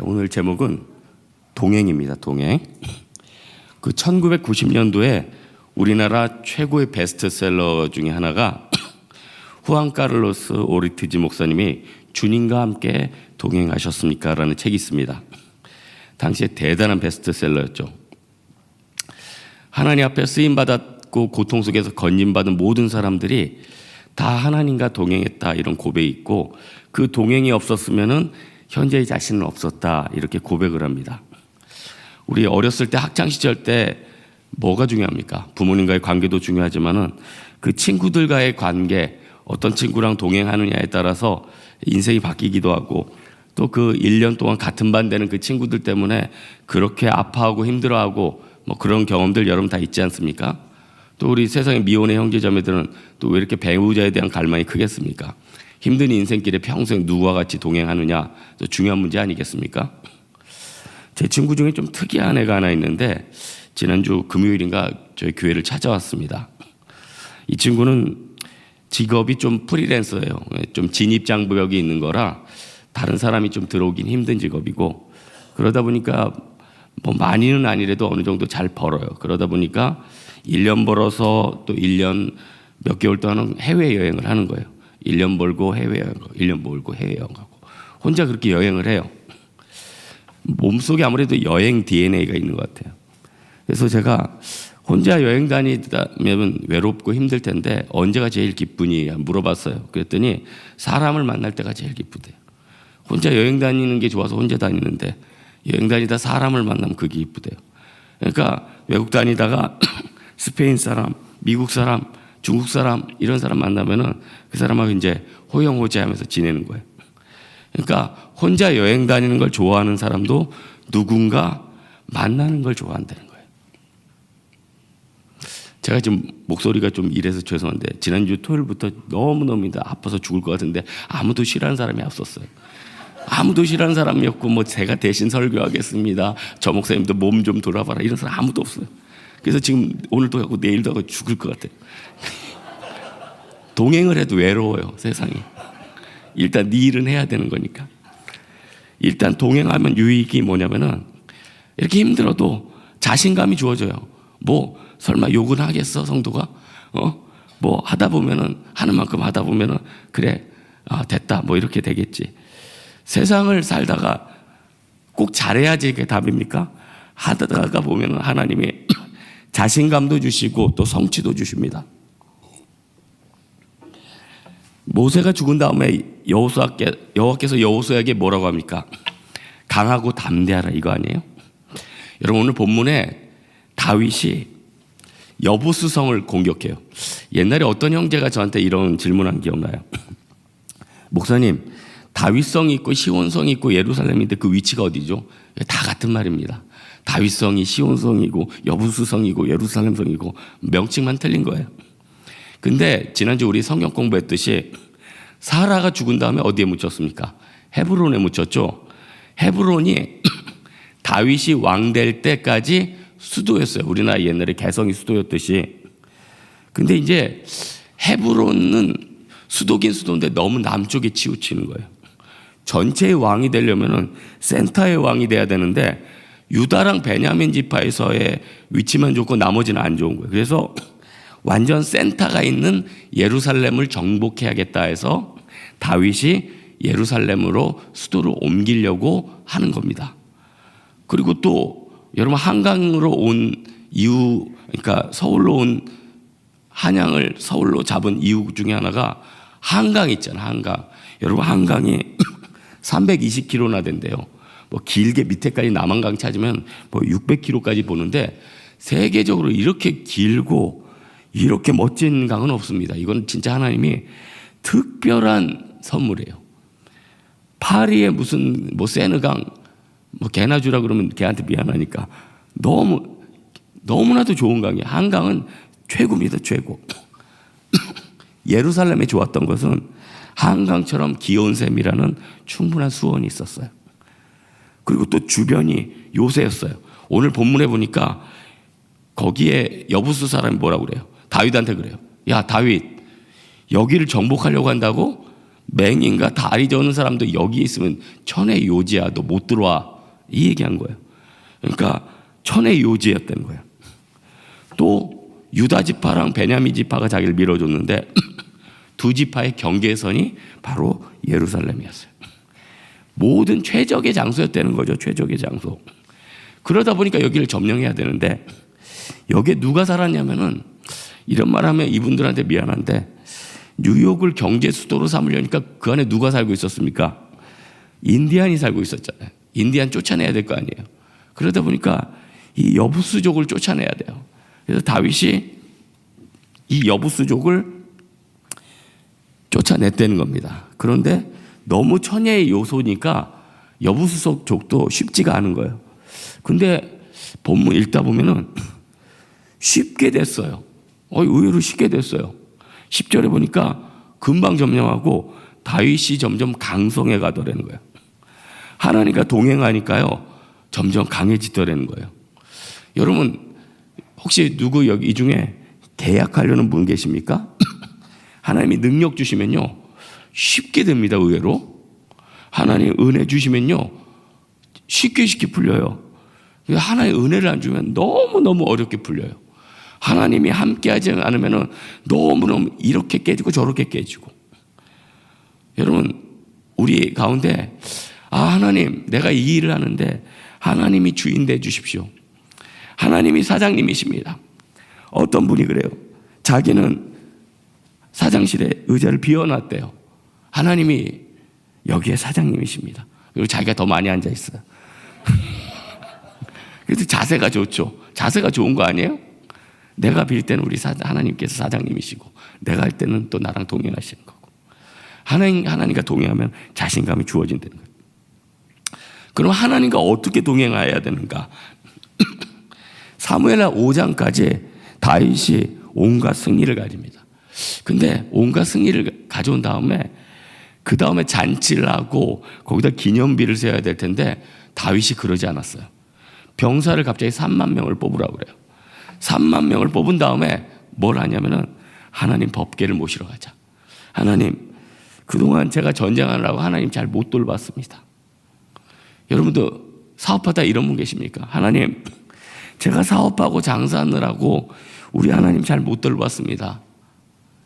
오늘 제목은 동행입니다. 동행. 그 1990년도에 우리나라 최고의 베스트셀러 중에 하나가 후안 카를로스 오르티즈 목사님이 주님과 함께 동행하셨습니까? 라는 책이 있습니다. 당시에 대단한 베스트셀러였죠. 하나님 앞에 쓰임받았고 고통 속에서 건진받은 모든 사람들이 다 하나님과 동행했다, 이런 고백이 있고, 그 동행이 없었으면은 현재의 자신은 없었다, 이렇게 고백을 합니다. 우리 어렸을 때 학창시절 때 뭐가 중요합니까? 부모님과의 관계도 중요하지만은 그 친구들과의 관계, 어떤 친구랑 동행하느냐에 따라서 인생이 바뀌기도 하고, 또 그 1년 동안 같은 반 되는 그 친구들 때문에 그렇게 아파하고 힘들어하고 뭐 그런 경험들 여러분 다 있지 않습니까? 또 우리 세상의 미혼의 형제자매들은 또 왜 이렇게 배우자에 대한 갈망이 크겠습니까? 힘든 인생길에 평생 누구와 같이 동행하느냐, 또 중요한 문제 아니겠습니까? 제 친구 중에 좀 특이한 애가 하나 있는데 지난주 금요일인가 저희 교회를 찾아왔습니다. 이 친구는 직업이 좀 프리랜서예요. 좀 진입장벽이 있는 거라 다른 사람이 좀 들어오긴 힘든 직업이고, 그러다 보니까 뭐 많이는 아니래도 어느 정도 잘 벌어요. 그러다 보니까 1년 벌어서 또 1년 몇 개월 동안은 해외여행을 하는 거예요. 1년 벌고 해외여행 가고 1년 벌고 해외여행 가고 혼자 그렇게 여행을 해요. 몸속에 아무래도 여행 DNA가 있는 것 같아요. 그래서 제가 혼자 여행 다니면 외롭고 힘들 텐데 언제가 제일 기쁘니 물어봤어요. 그랬더니 사람을 만날 때가 제일 기쁘대요. 혼자 여행 다니는 게 좋아서 혼자 다니는데 여행 다니다 사람을 만나면 그게 기쁘대요. 그러니까 외국 다니다가 스페인 사람, 미국 사람, 중국 사람, 이런 사람 만나면은 그 사람하고 이제 호영호재하면서 지내는 거예요. 그러니까 혼자 여행 다니는 걸 좋아하는 사람도 누군가 만나는 걸 좋아한다는 거예요. 제가 지금 목소리가 좀 이래서 죄송한데 지난주 토요일부터 너무너무 아파서 죽을 것 같은데 아무도 싫어하는 사람이 없었어요. 아무도 싫어하는 사람이었고, 뭐 제가 대신 설교하겠습니다, 저 목사님도 몸 좀 돌아봐라, 이런 사람 아무도 없어요. 그래서 지금 오늘도 하고 내일도 하고 죽을 것 같아요. 동행을 해도 외로워요, 세상이. 일단 네 일은 해야 되는 거니까. 일단 동행하면 유익이 뭐냐면은 이렇게 힘들어도 자신감이 주어져요. 뭐 설마 욕은 하겠어, 성도가? 뭐 하다 보면은 하는 만큼 하다 보면은 그래, 됐다, 뭐 이렇게 되겠지. 세상을 살다가 꼭 잘해야지 이게 답입니까? 하다가 보면은 하나님이 자신감도 주시고 또 성취도 주십니다. 모세가 죽은 다음에 여호와께서 여호수아에게 뭐라고 합니까? 강하고 담대하라, 이거 아니에요? 여러분, 오늘 본문에 다윗이 여부수성을 공격해요. 옛날에 어떤 형제가 저한테 이런 질문한 기억나요. 목사님, 다윗성이 있고 시온성이 있고 예루살렘인데 그 위치가 어디죠? 다 같은 말입니다. 다윗성이 시온성이고 여부수성이고 예루살렘성이고 명칭만 틀린 거예요. 근데 지난주 우리 성경 공부했듯이 사라가 죽은 다음에 어디에 묻혔습니까? 헤브론에 묻혔죠. 헤브론이 다윗이 왕 될 때까지 수도였어요. 우리나라 옛날에 개성이 수도였듯이. 근데 이제 헤브론은 수도긴 수도인데 너무 남쪽에 치우치는 거예요. 전체의 왕이 되려면은 센터의 왕이 돼야 되는데 유다랑 베냐민 지파에서의 위치만 좋고 나머지는 안 좋은 거예요. 그래서 완전 센터가 있는 예루살렘을 정복해야겠다 해서 다윗이 예루살렘으로 수도를 옮기려고 하는 겁니다. 그리고 또 여러분, 한강으로 온 이유, 그러니까 서울로 온 한양을 서울로 잡은 이유 중에 하나가 한강 있잖아요. 한강. 여러분, 한강이 320km나 된대요. 뭐 길게 밑에까지 남한강 찾으면 뭐 600km까지 보는데 세계적으로 이렇게 길고 이렇게 멋진 강은 없습니다. 이건 진짜 하나님이 특별한 선물이에요. 파리에 무슨 뭐 세느강, 뭐 개나 주라 그러면 개한테 미안하니까 너무나도 좋은 강이에요. 한강은 최고입니다, 최고. 예루살렘에 좋았던 것은 한강처럼 기온샘이라는 충분한 수온이 있었어요. 그리고 또 주변이 요새였어요. 오늘 본문에 보니까 거기에 여부수 사람이 뭐라고 그래요? 다윗한테 그래요. 야, 다윗, 여기를 정복하려고 한다고? 맹인과 다리 저는 사람도 여기 있으면 천의 요지야, 너 못 들어와, 이 얘기한 거예요. 그러니까 천의 요지였다는 거예요. 또 유다 지파랑 베냐민 지파가 자기를 밀어줬는데 두 지파의 경계선이 바로 예루살렘이었어요. 모든 최적의 장소였다는 거죠. 최적의 장소. 그러다 보니까 여기를 점령해야 되는데 여기에 누가 살았냐면은, 이런 말하면 이분들한테 미안한데 뉴욕을 경제 수도로 삼으려니까 그 안에 누가 살고 있었습니까? 인디안이 살고 있었잖아요. 인디안 쫓아내야 될 거 아니에요. 그러다 보니까 이 여부스족을 쫓아내야 돼요. 그래서 다윗이 이 여부스족을 쫓아냈다는 겁니다. 그런데 너무 천혜의 요소니까 여부스족도 쉽지가 않은 거예요. 근데 본문 읽다 보면은 쉽게 됐어요. 의외로 쉽게 됐어요. 10절에 보니까 금방 점령하고 다윗이 점점 강성해 가더라는 거예요. 하나님과 동행하니까요, 점점 강해지더라는 거예요. 여러분, 혹시 누구 여기 이 중에 계약하려는 분 계십니까? 하나님이 능력 주시면요, 쉽게 됩니다. 의외로 하나님 은혜 주시면요, 쉽게 풀려요. 하나님의 은혜를 안 주면 너무너무 어렵게 풀려요. 하나님이 함께하지 않으면 너무너무 이렇게 깨지고 저렇게 깨지고. 여러분, 우리 가운데 하나님, 내가 이 일을 하는데 하나님이 주인 돼 주십시오. 하나님이 사장님이십니다. 어떤 분이 그래요. 자기는 사장실에 의자를 비워놨대요. 하나님이 여기에 사장님이십니다. 그리고 자기가 더 많이 앉아 있어요. 그래서 자세가 좋죠. 자세가 좋은 거 아니에요? 내가 빌 때는 우리 하나님께서 사장님이시고, 내가 할 때는 또 나랑 동행하시는 거고. 하나님과 동행하면 자신감이 주어진다는 거예요. 그럼 하나님과 어떻게 동행해야 되는가? 사무엘하 5장까지 다윗이 온갖 승리를 가집니다. 근데 온갖 승리를 가져온 다음에 그 다음에 잔치를 하고 거기다 기념비를 세워야 될 텐데 다윗이 그러지 않았어요. 병사를 갑자기 3만 명을 뽑으라고 그래요. 3만 명을 뽑은 다음에 뭘 하냐면은, 하나님 법궤를 모시러 가자. 하나님, 그동안 제가 전쟁하느라고 하나님 잘 못 돌봤습니다. 여러분도 사업하다 이런 분 계십니까? 하나님, 제가 사업하고 장사하느라고 우리 하나님 잘 못 돌봤습니다.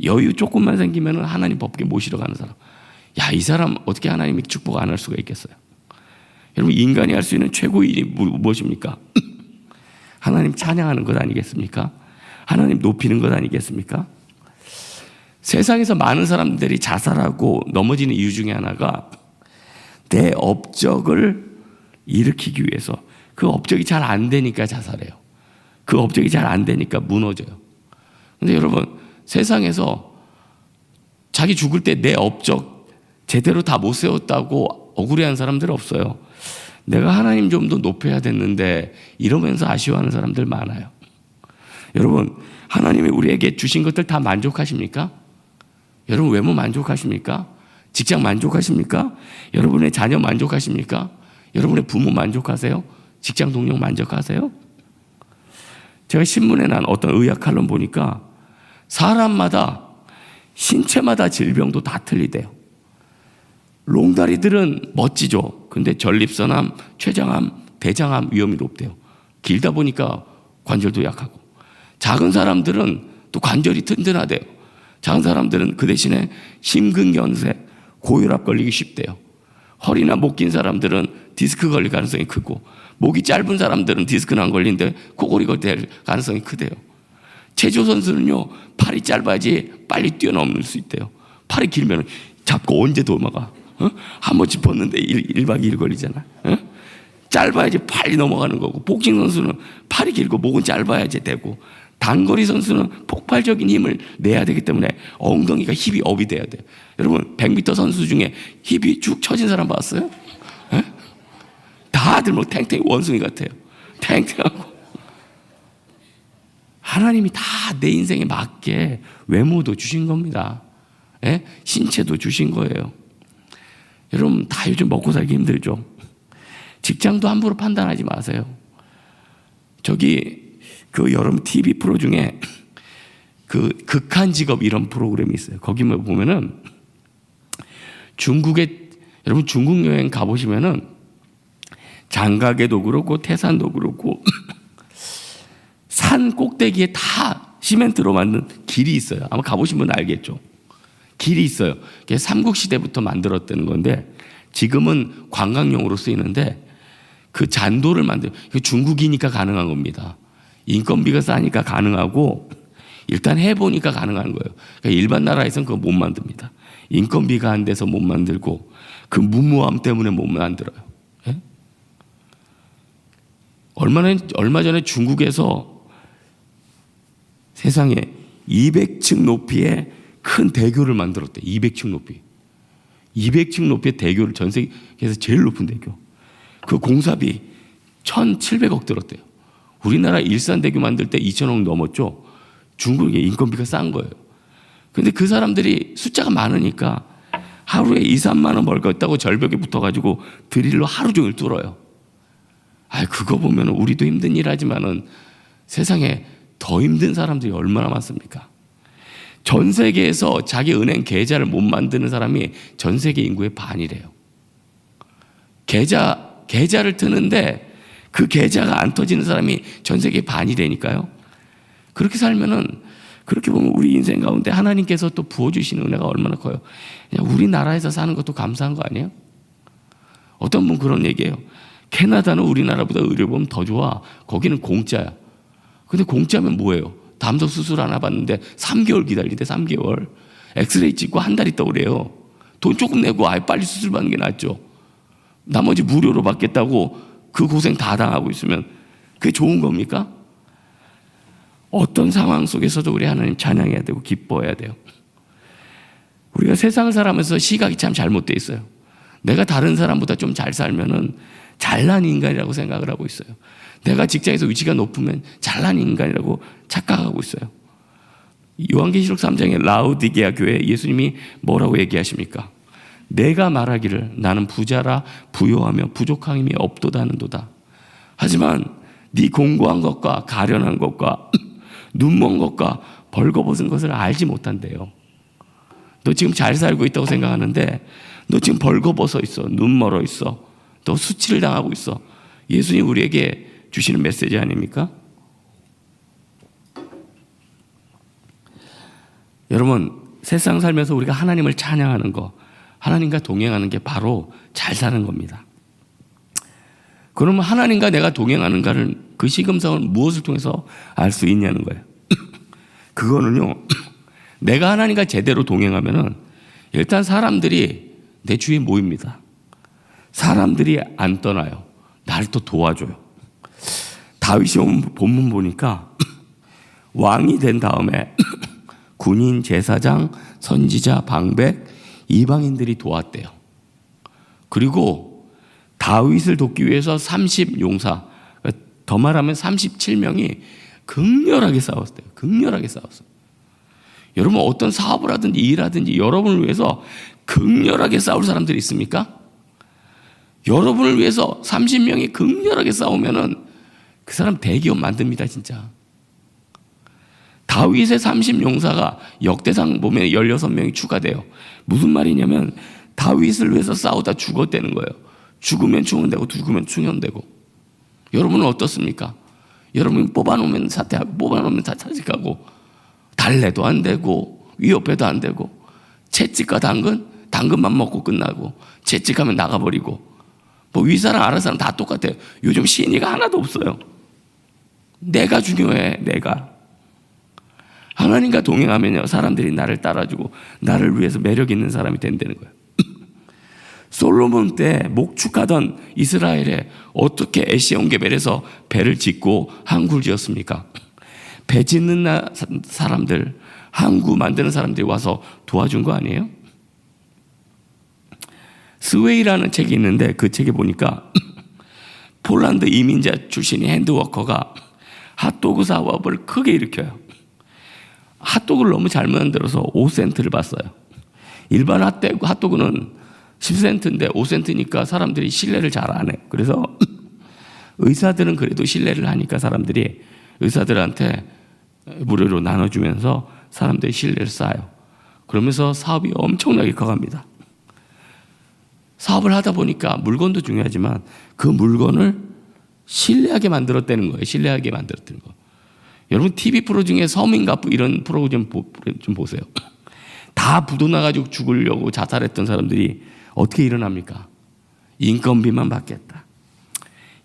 여유 조금만 생기면 하나님 법궤 모시러 가는 사람. 야, 이 사람 어떻게 하나님이 축복 안 할 수가 있겠어요? 여러분, 인간이 할 수 있는 최고의 일이 무엇입니까? 하나님 찬양하는 것 아니겠습니까? 하나님 높이는 것 아니겠습니까? 세상에서 많은 사람들이 자살하고 넘어지는 이유 중에 하나가 내 업적을 일으키기 위해서, 그 업적이 잘 안 되니까 자살해요. 그 업적이 잘 안 되니까 무너져요. 근데 여러분, 세상에서 자기 죽을 때 내 업적 제대로 다 못 세웠다고 억울해하는 사람들 없어요. 내가 하나님 좀 더 높여야 됐는데 이러면서 아쉬워하는 사람들 많아요. 여러분, 하나님이 우리에게 주신 것들 다 만족하십니까? 여러분, 외모 만족하십니까? 직장 만족하십니까? 여러분의 자녀 만족하십니까? 여러분의 부모 만족하세요? 직장 동료 만족하세요? 제가 신문에 난 어떤 의학 칼럼 보니까 사람마다 신체마다 질병도 다 틀리대요. 롱다리들은 멋지죠. 근데 전립선암, 췌장암, 대장암 위험이 높대요. 길다 보니까 관절도 약하고. 작은 사람들은 또 관절이 튼튼하대요. 작은 사람들은 그 대신에 심근경색, 고혈압 걸리기 쉽대요. 허리나 목 긴 사람들은 디스크 걸릴 가능성이 크고, 목이 짧은 사람들은 디스크는 안 걸리는데 코골이 걸릴 가능성이 크대요. 체조 선수는요, 팔이 짧아야지 빨리 뛰어넘을 수 있대요. 팔이 길면 잡고 언제 도망가? 한번 짚었는데 1박 2일 걸리잖아. 짧아야지 빨리 넘어가는 거고, 복싱 선수는 팔이 길고 목은 짧아야지 되고, 단거리 선수는 폭발적인 힘을 내야 되기 때문에 엉덩이가 힙이 업이 돼야 돼요. 여러분, 100m 선수 중에 힙이 쭉 처진 사람 봤어요? 다들 뭐 탱탱이 원숭이 같아요. 탱탱하고. 하나님이 다 내 인생에 맞게 외모도 주신 겁니다. 신체도 주신 거예요. 여러분, 다 요즘 먹고 살기 힘들죠. 직장도 함부로 판단하지 마세요. 저기 그 여러분 TV 프로 중에 그 극한 직업 이런 프로그램이 있어요. 거기 보면은 여러분 중국 여행 가보시면은 장가게도 그렇고 태산도 그렇고 산 꼭대기에 다 시멘트로 만든 길이 있어요. 아마 가보신 분은 알겠죠. 길이 있어요. 그게 삼국시대부터 만들었다는 건데 지금은 관광용으로 쓰이는데 그 잔도를 중국이니까 가능한 겁니다. 인건비가 싸니까 가능하고 일단 해보니까 가능한 거예요. 그러니까 일반 나라에서는 그거 못 만듭니다. 인건비가 안 돼서 못 만들고 그 무모함 때문에 못 만들어요. 예? 얼마 전에 중국에서 세상에 200층 높이의 큰 대교를 만들었대. 200층 높이. 200층 높이의 대교를 전 세계에서 제일 높은 대교. 그 공사비 1,700억 들었대요. 우리나라 일산대교 만들 때 2,000억 넘었죠. 중국의 인건비가 싼 거예요. 근데 그 사람들이 숫자가 많으니까 하루에 2, 3만 원 벌겠다고 절벽에 붙어가지고 드릴로 하루 종일 뚫어요. 그거 보면 우리도 힘든 일 하지만은 세상에 더 힘든 사람들이 얼마나 많습니까? 전 세계에서 자기 은행 계좌를 못 만드는 사람이 전 세계 인구의 반이래요. 계좌를 트는데 그 계좌가 안 터지는 사람이 전 세계 반이라니까요. 그렇게 살면은 그렇게 보면 우리 인생 가운데 하나님께서 또 부어주시는 은혜가 얼마나 커요. 그냥 우리나라에서 사는 것도 감사한 거 아니에요? 어떤 분 그런 얘기해요. 캐나다는 우리나라보다 의료보험 더 좋아. 거기는 공짜야. 근데 공짜면 뭐예요? 담석 수술 하나 받는데 3개월 기다리는데 3개월. 엑스레이 찍고 한 달 있다 그래요. 돈 조금 내고 아예 빨리 수술 받는 게 낫죠. 나머지 무료로 받겠다고 그 고생 다 당하고 있으면 그게 좋은 겁니까? 어떤 상황 속에서도 우리 하나님 찬양해야 되고 기뻐해야 돼요. 우리가 세상을 살아가면서 시각이 참 잘못되어 있어요. 내가 다른 사람보다 좀 잘 살면은 잘난 인간이라고 생각을 하고 있어요. 내가 직장에서 위치가 높으면 잘난 인간이라고 착각하고 있어요. 요한계시록 3장의 라우디게아 교회에 예수님이 뭐라고 얘기하십니까? 내가 말하기를 나는 부자라 부요하며 부족함이 없도다 하는도다. 하지만 네 공고한 것과 가련한 것과 눈먼 것과 벌거벗은 것을 알지 못한대요. 너 지금 잘 살고 있다고 생각하는데 너 지금 벌거벗어 있어. 눈 멀어 있어. 너 수치를 당하고 있어. 예수님 우리에게 주시는 메시지 아닙니까? 여러분 세상 살면서 우리가 하나님을 찬양하는 거, 하나님과 동행하는 게 바로 잘 사는 겁니다. 그러면 하나님과 내가 동행하는가를 그 시금석을 무엇을 통해서 알 수 있냐는 거예요. 그거는요, 내가 하나님과 제대로 동행하면은 일단 사람들이 내 주위에 모입니다. 사람들이 안 떠나요. 나를 또 도와줘요. 다윗이 본문 보니까 왕이 된 다음에 군인, 제사장, 선지자, 방백, 이방인들이 도왔대요. 그리고 다윗을 돕기 위해서 30용사, 더 말하면 37명이 극렬하게 싸웠대요. 극렬하게 싸웠어요. 여러분 어떤 사업을 하든지 일하든지 여러분을 위해서 극렬하게 싸울 사람들이 있습니까? 여러분을 위해서 30명이 극렬하게 싸우면은 그 사람 대기업 만듭니다, 진짜. 다윗의 30용사가 역대상 보면 16명이 추가돼요. 무슨 말이냐면 다윗을 위해서 싸우다 죽었다는 거예요. 죽으면 충원되고 죽으면 충원되고. 여러분은 어떻습니까? 여러분 뽑아놓으면 사퇴하고 뽑아놓으면 다 사직하고 달래도 안 되고 위협해도 안 되고 채찍과 당근만 먹고 끝나고 채찍하면 나가버리고 뭐 윗사람 아랫사람 다 똑같아요. 요즘 신의가 하나도 없어요. 내가 중요해. 내가. 하나님과 동행하면요 사람들이 나를 따라주고 나를 위해서 매력 있는 사람이 된다는 거예요. 솔로몬 때 목축하던 이스라엘에 어떻게 에시온게벨에서 배를 짓고 항구를 지었습니까? 배 짓는 사람들, 항구 만드는 사람들이 와서 도와준 거 아니에요? 스웨이라는 책이 있는데 그 책에 보니까 폴란드 이민자 출신의 핸드워커가 핫도그 사업을 크게 일으켜요. 핫도그를 너무 잘못 만들어서 5센트를 받았어요. 일반 핫도그는 10센트인데 5센트니까 사람들이 신뢰를 잘 안 해. 그래서 의사들은 그래도 신뢰를 하니까 사람들이 의사들한테 무료로 나눠주면서 사람들이 신뢰를 쌓아요. 그러면서 사업이 엄청나게 커갑니다. 사업을 하다 보니까 물건도 중요하지만 그 물건을 신뢰하게 만들었다는 거예요. 신뢰하게 만들었다는 거. 여러분 TV 프로 중에 서민가부 이런 프로 좀 보세요. 다 부도 나가지고 죽으려고 자살했던 사람들이 어떻게 일어납니까? 인건비만 받겠다.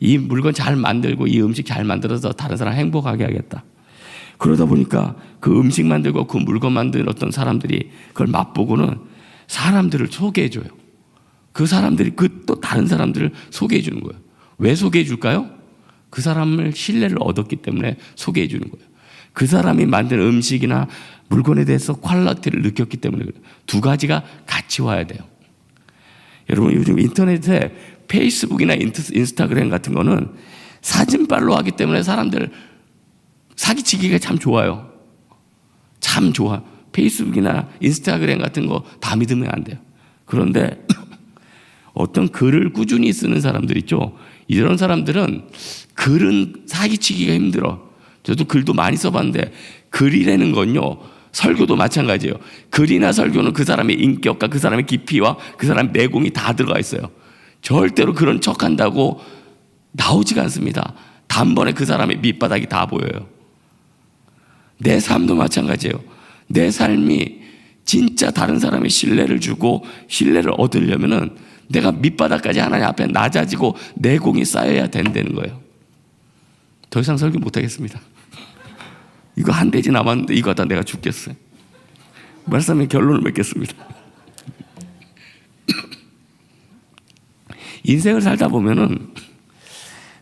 이 물건 잘 만들고 이 음식 잘 만들어서 다른 사람 행복하게 하겠다. 그러다 보니까 그 음식 만들고 그 물건 만들었던 사람들이 그걸 맛보고는 사람들을 소개해줘요. 그 사람들이 그 또 다른 사람들을 소개해 주는 거예요. 왜 소개해 줄까요? 그 사람을 신뢰를 얻었기 때문에 소개해 주는 거예요. 그 사람이 만든 음식이나 물건에 대해서 퀄리티를 느꼈기 때문에 그래요. 두 가지가 같이 와야 돼요. 여러분 요즘 인터넷에 페이스북이나 인스타그램 같은 거는 사진빨로 하기 때문에 사람들 사기치기가 참 좋아요. 참 좋아. 페이스북이나 인스타그램 같은 거 다 믿으면 안 돼요. 그런데 어떤 글을 꾸준히 쓰는 사람들 있죠. 이런 사람들은 글은 사기치기가 힘들어. 저도 글도 많이 써봤는데 글이라는 건요. 설교도 마찬가지예요. 글이나 설교는 그 사람의 인격과 그 사람의 깊이와 그 사람의 내공이 다 들어가 있어요. 절대로 그런 척한다고 나오지가 않습니다. 단번에 그 사람의 밑바닥이 다 보여요. 내 삶도 마찬가지예요. 내 삶이 진짜 다른 사람의 신뢰를 주고 신뢰를 얻으려면은 내가 밑바닥까지 하나님 앞에 낮아지고 내공이 쌓여야 된다는 거예요. 더 이상 설교 못하겠습니다. 이거 한 대지 남았는데 이거 하다 내가 죽겠어요. 말씀의 결론을 맺겠습니다. 인생을 살다 보면은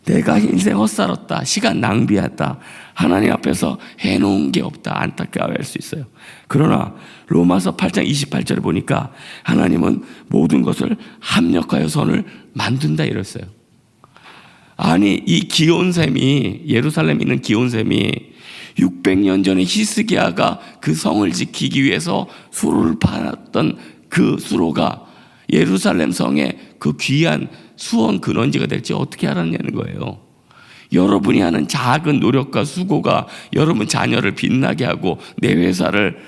내가 인생 헛살았다, 시간 낭비했다, 하나님 앞에서 해놓은 게 없다 안타까워할 수 있어요. 그러나 로마서 8장 28절을 보니까 하나님은 모든 것을 합력하여 선을 만든다 이랬어요. 아니 이 기온샘이, 예루살렘에 있는 기온샘이 600년 전에 히스기야가 그 성을 지키기 위해서 수로를 팔았던 그 수로가 예루살렘 성의 그 귀한 수원 근원지가 될지 어떻게 알았냐는 거예요. 여러분이 하는 작은 노력과 수고가 여러분 자녀를 빛나게 하고 내 회사를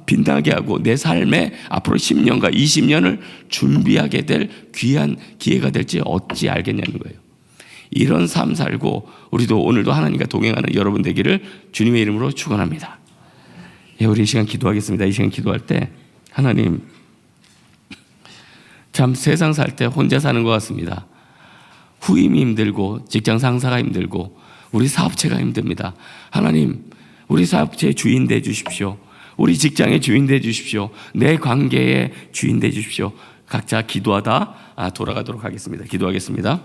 빛나게 하고 내 삶에 앞으로 10년과 20년을 준비하게 될 귀한 기회가 될지 어찌 알겠냐는 거예요. 이런 삶 살고 우리도 오늘도 하나님과 동행하는 여러분 되기를 주님의 이름으로 축원합니다. 예, 우리 이 시간 기도하겠습니다. 이 시간 기도할 때 하나님, 참 세상 살 때 혼자 사는 것 같습니다. 후임이 힘들고 직장 상사가 힘들고 우리 사업체가 힘듭니다. 하나님, 우리 사업체의 주인 돼 주십시오. 우리 직장의 주인 돼 주십시오. 내 관계의 주인 돼 주십시오. 각자 기도하다 돌아가도록 하겠습니다. 기도하겠습니다.